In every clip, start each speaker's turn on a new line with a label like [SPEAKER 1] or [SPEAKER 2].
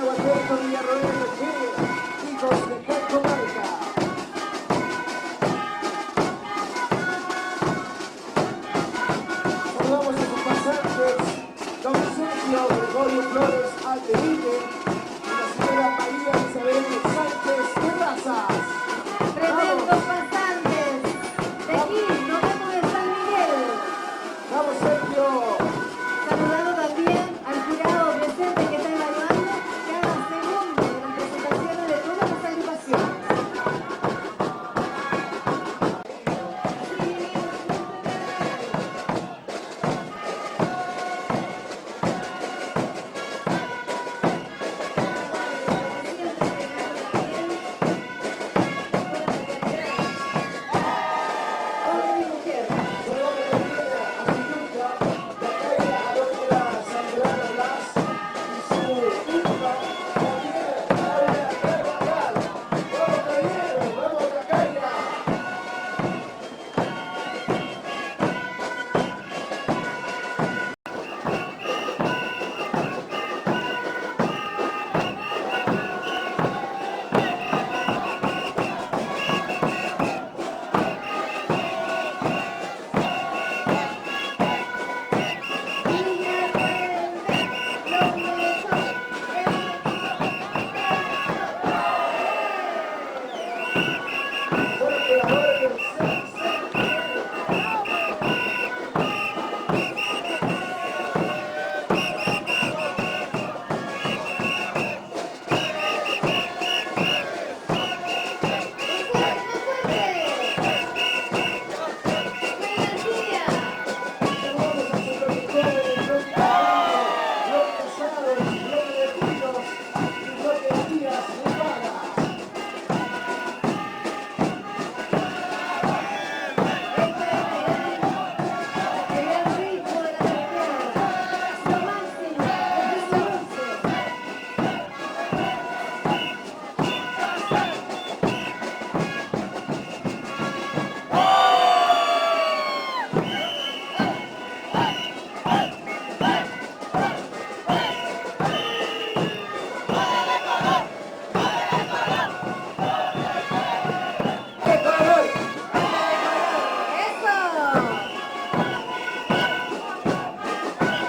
[SPEAKER 1] Guateco, Villarroel, Chile, hijos de Cajamarca. Saludamos a sus pasantes, don Sergio Gregorio Flores Alderine y la señora María Isabel Sánchez Terrazas.
[SPEAKER 2] Tremendos pasantes de aquí, nos vemos de San Miguel.
[SPEAKER 1] Vamos, Sergio.
[SPEAKER 2] Saludando también al jurado presente que está evaluando cada segundo de las presentaciones de todas las agrupaciones.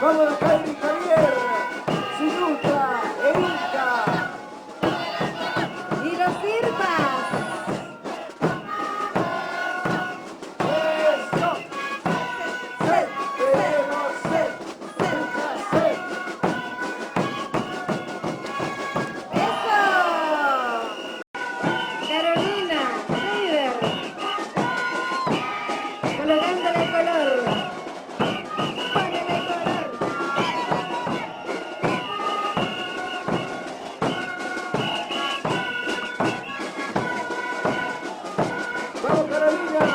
[SPEAKER 1] Vamos a Jaime Javier, Sinutra, Erika.
[SPEAKER 2] Y los firmas.
[SPEAKER 1] Eso. Set, queremos set, set.
[SPEAKER 2] Eso. Carolina, River. Colocándole color. Póngale color.
[SPEAKER 1] Vamos, Carolina.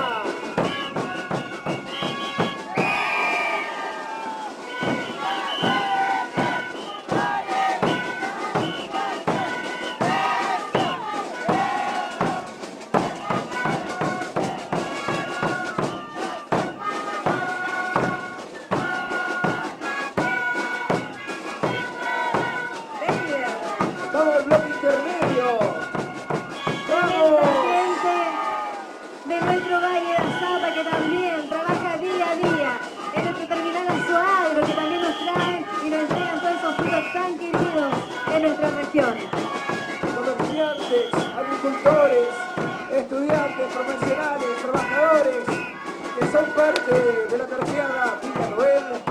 [SPEAKER 1] Vamos al bloque intermedio.
[SPEAKER 2] Tremenda gente de nuestro Valle de Azapa que también trabaja día a día en nuestro terminal Azuagro, que también nos traen y nos entregan todos esos frutos tan queridos en nuestras regiones.
[SPEAKER 1] Comerciantes, agricultores, estudiantes, profesionales, trabajadores que son parte de la terciada Villarroel,